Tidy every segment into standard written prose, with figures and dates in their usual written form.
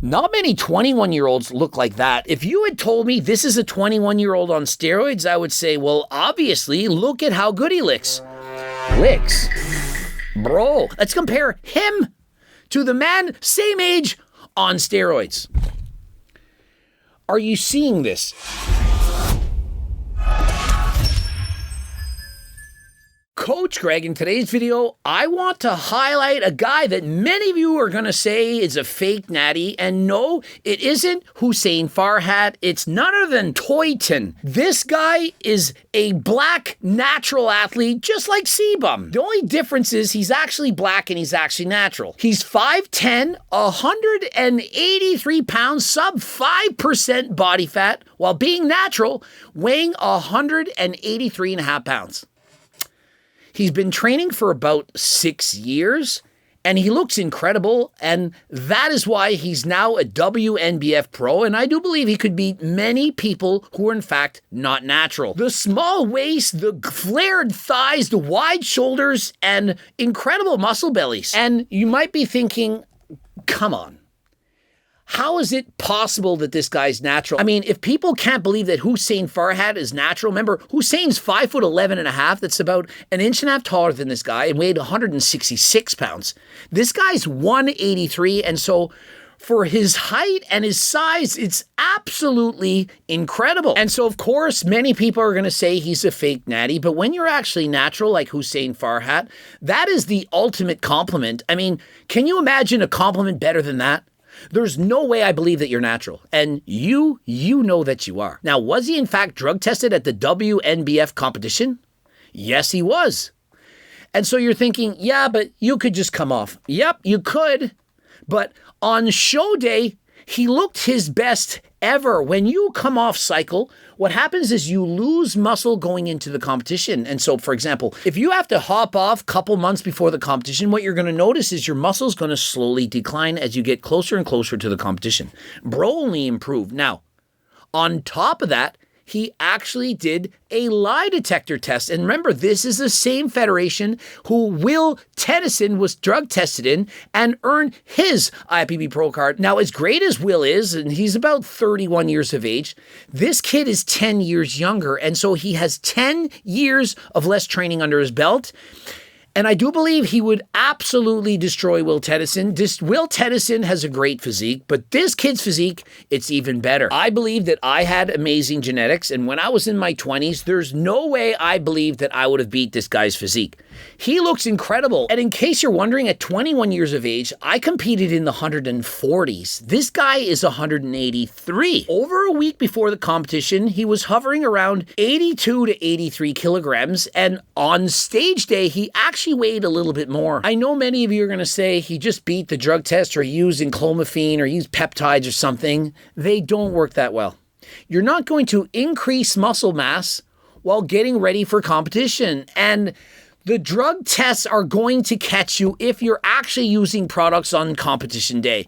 Not many 21-year-olds look like that. If you had told me this is a 21-year-old on steroids, I would say, well, obviously, look at how good he licks. Licks? Bro, let's compare him to the man same age on steroids. Are you seeing this? Coach Greg, in today's video, I want to highlight a guy that many of you are going to say is a fake natty. And no, it isn't Hussein Farhat. It's none other than Toyton. This guy is a black natural athlete, just like Cbum. The only difference is he's actually black and he's actually natural. He's 5'10", 183 pounds, sub 5% body fat, while being natural, weighing 183.5 pounds. He's been training for about 6 years, and he looks incredible, and that is why he's now a WNBF pro, and I do believe he could beat many people who are in fact not natural. The small waist, the flared thighs, the wide shoulders, and incredible muscle bellies. And you might be thinking, come on. How is it possible that this guy's natural? I mean, if people can't believe that Hussein Farhat is natural, remember, Hussein's 5'11.5". That's about an inch and a half taller than this guy and weighed 166 pounds. This guy's 183, and so for his height and his size, it's absolutely incredible. And so, of course, many people are going to say he's a fake natty, but when you're actually natural, like Hussein Farhat, that is the ultimate compliment. I mean, can you imagine a compliment better than that? There's no way I believe that you're natural. And you know that you are. Now, was he in fact drug tested at the WNBF competition? Yes, he was. And so you're thinking, yeah, but you could just come off. Yep, you could. But on show day, he looked his best ever. When you come off cycle, what happens is you lose muscle going into the competition. And so, for example, if you have to hop off a couple months before the competition, what you're going to notice is your muscle's going to slowly decline as you get closer and closer to the competition. Bro only improved. Now, on top of that, he actually did a lie detector test. And remember, this is the same federation who Will Tennyson was drug tested in and earned his IFBB Pro card. Now, as great as Will is, and he's about 31 years of age, this kid is 10 years younger. And so he has 10 years of less training under his belt. And I do believe he would absolutely destroy Will Tennyson. Will Tennyson has a great physique, but this kid's physique, it's even better. I believe that I had amazing genetics, and when I was in my 20s, there's no way I believe that I would have beat this guy's physique. He looks incredible. And in case you're wondering, at 21 years of age, I competed in the 140s. This guy is 183. Over a week before the competition, he was hovering around 82 to 83 kilograms, and on stage day, he actually weighed a little bit more. I know many of you are going to say he just beat the drug test or used enclomiphene or used peptides or something. They don't work that well. You're not going to increase muscle mass while getting ready for competition. And the drug tests are going to catch you if you're actually using products on competition day.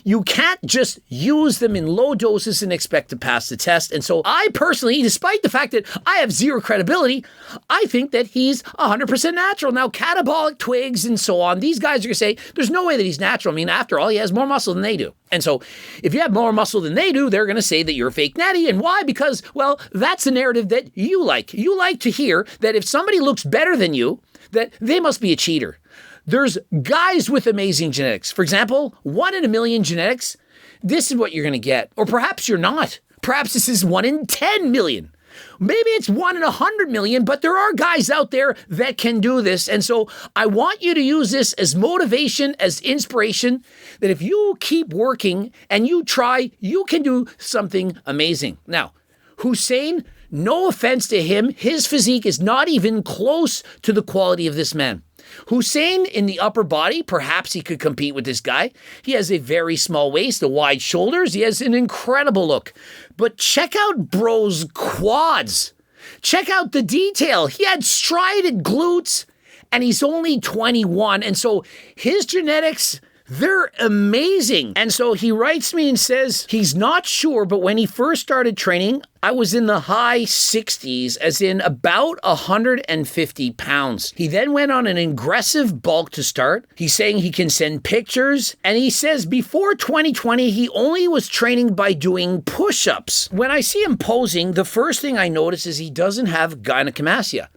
You can't just use them in low doses and expect to pass the test. And so I personally, despite the fact that I have zero credibility, I think that he's 100% natural. Now, catabolic twigs and so on, these guys are going to say, there's no way that he's natural. I mean, after all, he has more muscle than they do. And so if you have more muscle than they do, they're going to say that you're a fake natty. And why? Because, well, that's the narrative that you like. You like to hear that if somebody looks better than you, that they must be a cheater. There's guys with amazing genetics. For example, 1 in a million genetics, this is what you're going to get. Or perhaps you're not. Perhaps this is 1 in 10 million. Maybe it's 1 in 100 million, but there are guys out there that can do this. And so I want you to use this as motivation, as inspiration, that if you keep working and you try, you can do something amazing. Now, Hussein, no offense to him, his physique is not even close to the quality of this man. Hussein in the upper body, perhaps he could compete with this guy. He has a very small waist, the wide shoulders. He has an incredible look. But check out bro's quads. Check out the detail. He had strided glutes and he's only 21. And so his genetics, They're amazing. And so he writes me and says he's not sure, but when he first started training, I was in the high 60s, as in about 150 pounds. He then went on an aggressive bulk to start. He's saying he can send pictures. And he says before 2020, he only was training by doing push-ups. When I see him posing, the first thing I notice is he doesn't have gynecomastia.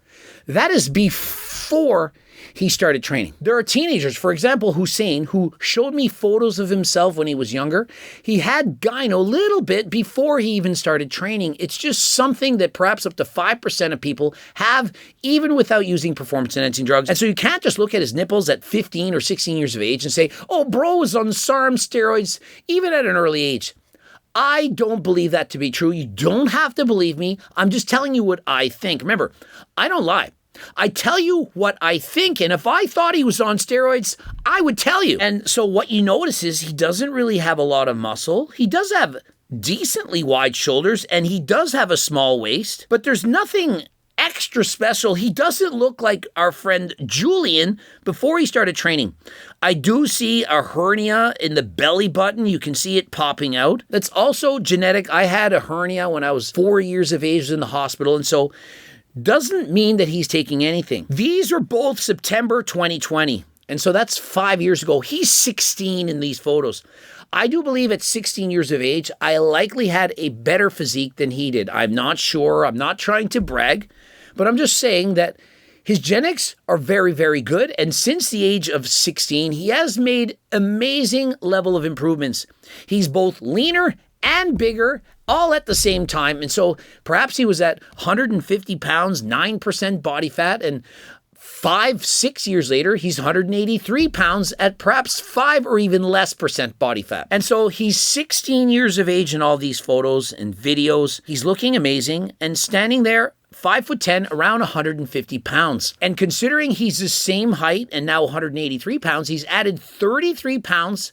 That is before he started training. There are teenagers, for example, Hussein, who showed me photos of himself when he was younger. He had gyno a little bit before he even started training. It's just something that perhaps up to 5% of people have, even without using performance-enhancing drugs. And so you can't just look at his nipples at 15 or 16 years of age and say, oh, bro was on SARM steroids, even at an early age. I don't believe that to be true. You don't have to believe me. I'm just telling you what I think. Remember, I don't lie. I tell you what I think, and if I thought he was on steroids, I would tell you. And so what you notice is he doesn't really have a lot of muscle. He does have decently wide shoulders, and he does have a small waist, but there's nothing extra special. He doesn't look like our friend Julian before he started training. I do see a hernia in the belly button. You can see it popping out. That's also genetic. I had a hernia when I was 4 years of age in the hospital, and so doesn't mean that he's taking anything. These are both September 2020. And so that's 5 years ago. He's 16 in these photos. I do believe at 16 years of age, I likely had a better physique than he did. I'm not sure. I'm not trying to brag, but I'm just saying that his genetics are very, very good. And since the age of 16, he has made amazing level of improvements. He's both leaner and bigger, all at the same time. And so perhaps he was at 150 pounds, 9% body fat, and 5-6 years later, he's 183 pounds at perhaps 5 or even less percent body fat. And so he's 16 years of age in all these photos and videos. He's looking amazing and standing there 5'10", around 150 pounds. And considering he's the same height and now 183 pounds, he's added 33 pounds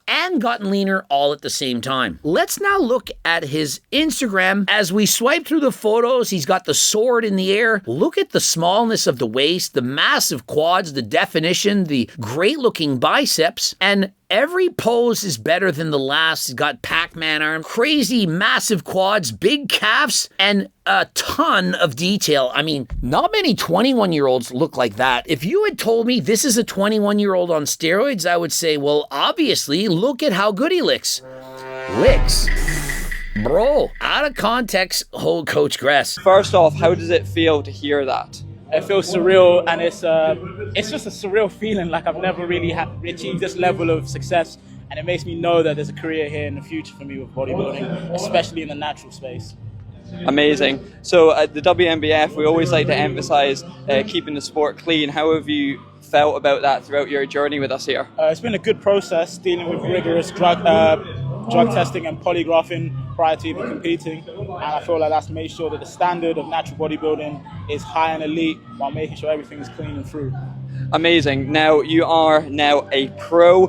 and gotten leaner all at the same time. Let's now look at his Instagram. As we swipe through the photos, he's got the sword in the air. Look at the smallness of the waist, the massive quads, the definition, the great looking biceps, and every pose is better than the last. He's got Pac-Man arm, crazy massive quads, big calves, and a ton of detail. I mean, not many 21-year-olds look like that. If you had told me this is a 21-year-old on steroids, I would say, well, obviously, look at how good he licks. Licks. Bro, out of context, hold Coach Gress. First off, how does it feel to hear that? It feels surreal, and it's just a surreal feeling. Like I've never really achieved this level of success, and it makes me know that there's a career here in the future for me with bodybuilding, especially in the natural space. Amazing. So at the WNBF, we always like to emphasize keeping the sport clean. How have you felt about that throughout your journey with us here? It's been a good process dealing with rigorous drug testing and polygraphing prior to even competing, and I feel like that's made sure that the standard of natural bodybuilding is high and elite while making sure everything is clean and through. Amazing. Now you are now a pro.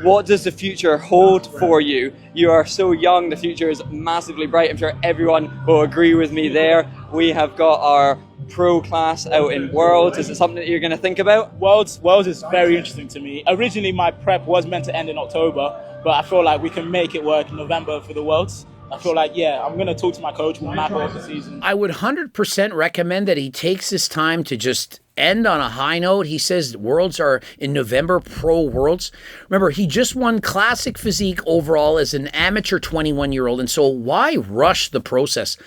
What does the future hold for you? You are so young, the future is massively bright. I'm sure everyone will agree with me there. We have got our pro class out in Worlds. Is it something that you're going to think about? Worlds is very interesting to me. Originally my prep was meant to end in October, but I feel like we can make it work in November for the Worlds. I feel like, yeah, I'm going to talk to my coach. We'll map out the season. I would 100% recommend that he takes his time to just end on a high note. He says Worlds are in November, Pro Worlds. Remember, he just won Classic Physique overall as an amateur 21-year-old, and so why rush the process?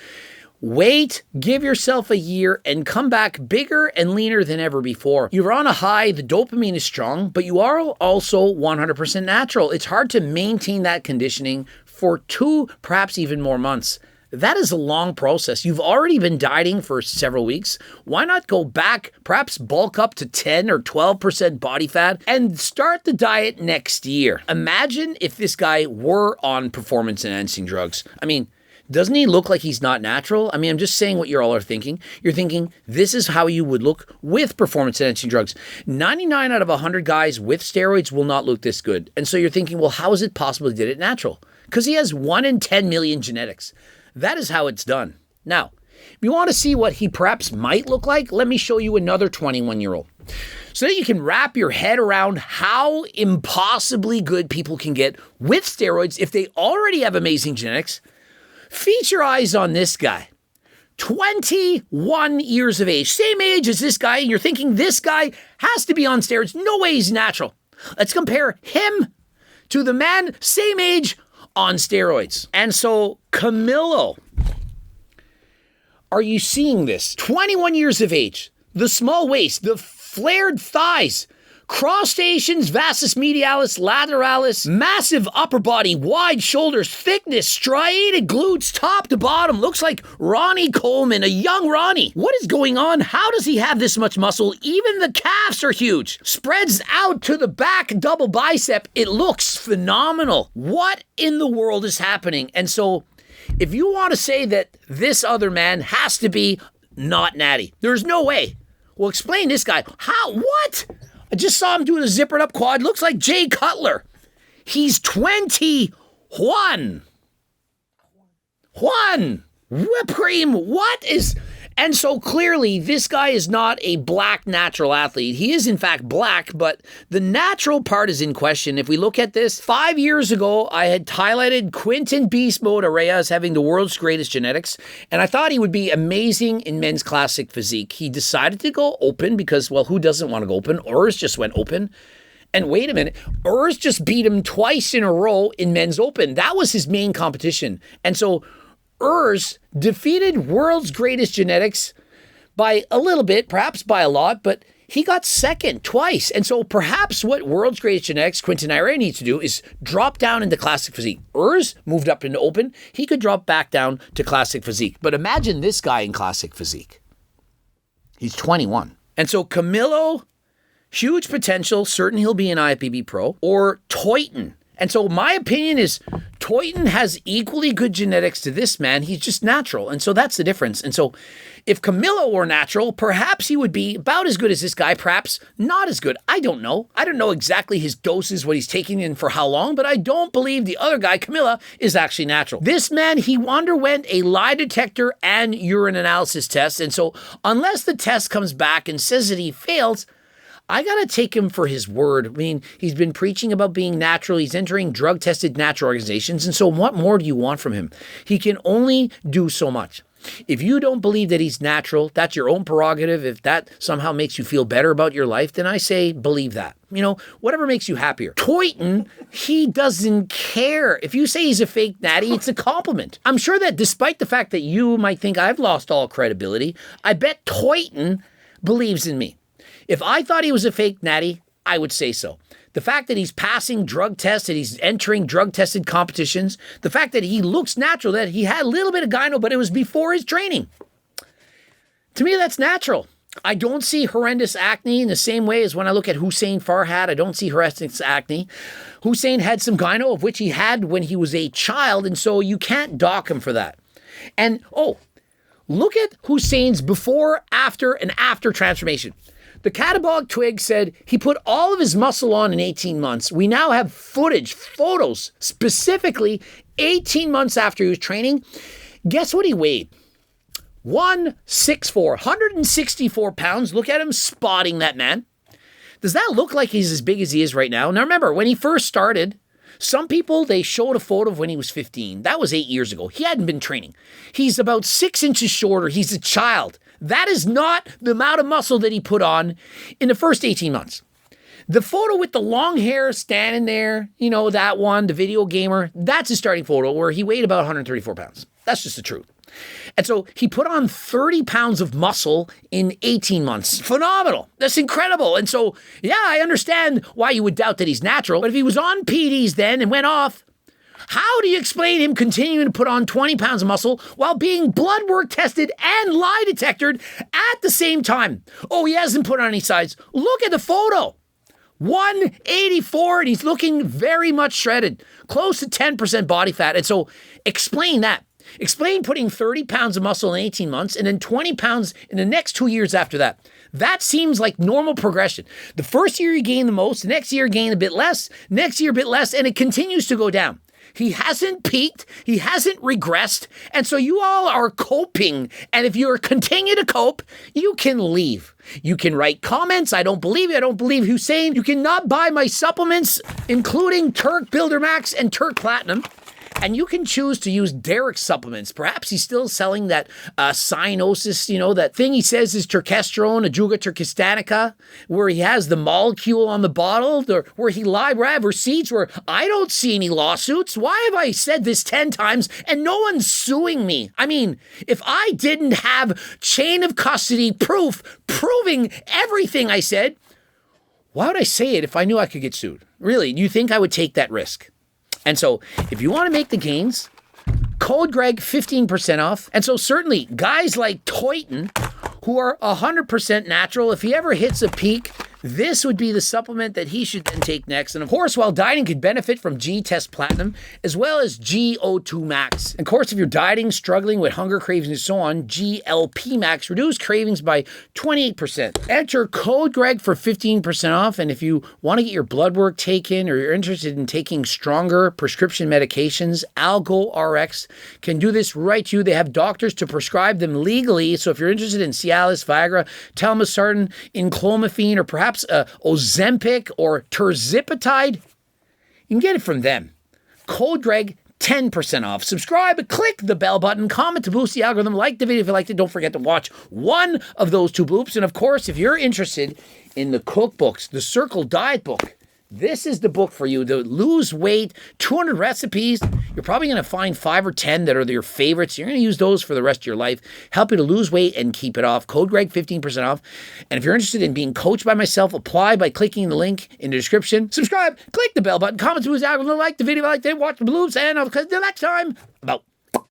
Wait, give yourself a year, and come back bigger and leaner than ever before. You're on a high, the dopamine is strong, but you are also 100% natural. It's hard to maintain that conditioning for 2, perhaps even more months. That is a long process. You've already been dieting for several weeks. Why not go back, perhaps bulk up to 10 or 12% body fat and start the diet next year? Imagine if this guy were on performance-enhancing drugs. I mean, doesn't he look like he's not natural? I mean, I'm just saying what you all are thinking. You're thinking this is how you would look with performance-enhancing drugs. 99 out of 100 guys with steroids will not look this good. And so you're thinking, well, how is it possible he did it natural? Because he has 1 in 10 million genetics. That is how it's done. Now, if you want to see what he perhaps might look like, let me show you another 21-year-old. so that you can wrap your head around how impossibly good people can get with steroids if they already have amazing genetics. Feature your eyes on this guy. 21 years of age, same age as this guy, and you're thinking this guy has to be on steroids. No way he's natural. Let's compare him to the man, same age, on steroids. And so, Camilo, are you seeing this? 21 years of age, the small waist, the flared thighs, crustaceans, vastus medialis, lateralis, massive upper body, wide shoulders, thickness, striated glutes, top to bottom. Looks like Ronnie Coleman, a young Ronnie. What is going on? How does he have this much muscle? Even the calves are huge. Spreads out to the back, double bicep. It looks phenomenal. What in the world is happening? And so, if you want to say that this other man has to be not natty, there's no way. Well, explain this guy. How? What? I just saw him doing a zippered up quad. Looks like Jay Cutler. He's 21. Whipped cream. What is... And so clearly, this guy is not a black natural athlete. He is, in fact, black, but the natural part is in question. If we look at this, 5 years ago, I had highlighted Quinton Beast Mode Araya as having the world's greatest genetics, and I thought he would be amazing in men's classic physique. He decided to go open because, well, who doesn't want to go open? Urs just went open. And wait a minute, Urs just beat him twice in a row in men's open. That was his main competition. And so Urs defeated world's greatest genetics by a little bit, perhaps by a lot, but he got second twice. And so perhaps what world's greatest genetics, Quinton Ira, needs to do is drop down into classic physique. Urs moved up into open. He could drop back down to classic physique. But imagine this guy in classic physique. He's 21. And so Camilo, huge potential, certain he'll be an IFBB pro, or Toyton. And so my opinion is Toyton has equally good genetics to this man. He's just natural. And so that's the difference. And so if Camilo were natural, perhaps he would be about as good as this guy, perhaps not as good. I don't know. I don't know exactly his doses, what he's taking in for how long, but I don't believe the other guy, Camila, is actually natural. This man, he underwent a lie detector and urine analysis test. And so unless the test comes back and says that he fails, I got to take him for his word. I mean, he's been preaching about being natural. He's entering drug-tested natural organizations. And so what more do you want from him? He can only do so much. If you don't believe that he's natural, that's your own prerogative. If that somehow makes you feel better about your life, then I say believe that. You know, whatever makes you happier. Toyton, he doesn't care. If you say he's a fake natty, it's a compliment. I'm sure that despite the fact that you might think I've lost all credibility, I bet Toyton believes in me. If I thought he was a fake natty, I would say so. The fact that he's passing drug tests, that he's entering drug-tested competitions, the fact that he looks natural, that he had a little bit of gyno, but it was before his training. To me, that's natural. I don't see horrendous acne in the same way as when I look at Hussein Farhat. I don't see horrendous acne. Hussein had some gyno, of which he had when he was a child, and so you can't dock him for that. And, look at Hussein's before, after, and after transformation. The catabolic twig said he put all of his muscle on in 18 months. We now have footage, photos, specifically 18 months after he was training. Guess what he weighed? 164, 164 pounds. Look at him spotting that man. Does that look like he's as big as he is right now? Now remember, when he first started, some people, they showed a photo of when he was 15. That was 8 years ago. He hadn't been training. He's about 6 inches shorter. He's a child. That is not the amount of muscle that he put on in the first 18 months. The photo with the long hair standing there, you know, that one, the video gamer, that's his starting photo where he weighed about 134 pounds. That's just the truth. And so he put on 30 pounds of muscle in 18 months. Phenomenal. That's incredible. And so, yeah, I understand why you would doubt that he's natural. But if he was on PDs then and went off, how do you explain him continuing to put on 20 pounds of muscle while being blood work tested and lie detected at the same time? Oh, he hasn't put on any size. Look at the photo. 184, and he's looking very much shredded, close to 10% body fat. And so explain that. Explain putting 30 pounds of muscle in 18 months and then 20 pounds in the next 2 years after that. That seems like normal progression. The first year you gain the most, the next year you gain a bit less, next year a bit less, and it continues to go down. He hasn't peaked. He hasn't regressed. And so you all are coping. And if you continue to cope, you can leave. You can write comments. I don't believe you. I don't believe Hussein. You cannot buy my supplements, including Turk Builder Max and Turk Platinum. And you can choose to use Derek's supplements. Perhaps he's still selling that cyanosis, that thing he says is turkesterone, Ajuga turkistanica, where he has the molecule on the bottle, or where he live receipts where I don't see any lawsuits. Why have I said this 10 times and no one's suing me? I mean, if I didn't have chain of custody proof proving everything I said, why would I say it if I knew I could get sued? Really, do you think I would take that risk? And so if you want to make the gains, code Greg 15% off. And so certainly guys like Toyton, who are 100% natural, if he ever hits a peak, this would be the supplement that he should then take next. And of course, while dieting could benefit from G-Test Platinum, as well as GO2 Max. And of course, if you're dieting, struggling with hunger cravings and so on, GLP Max reduce cravings by 28%. Enter code Greg for 15% off. And if you want to get your blood work taken, or you're interested in taking stronger prescription medications, Algo RX can do this right to you. They have doctors to prescribe them legally. So if you're interested in Cialis, Viagra, telmisartan, enclomiphene, or perhaps Ozempic or terzipatide, you can get it from them. Code Greg, 10% off. Subscribe, click the bell button, comment to boost the algorithm, like the video if you liked it. Don't forget to watch one of those 2 bloops. And of course, if you're interested in the cookbooks, the Circle Diet Book, this is the book for you. The lose weight, 200 recipes. You're probably going to find 5 or 10 that are your favorites. You're going to use those for the rest of your life. Help you to lose weight and keep it off. Code Greg, 15% off. And if you're interested in being coached by myself, apply by clicking the link in the description. Subscribe, click the bell button, comment to his algorithm, like the video, like it, watch the bloops, and I'll catch you next time. I'm out.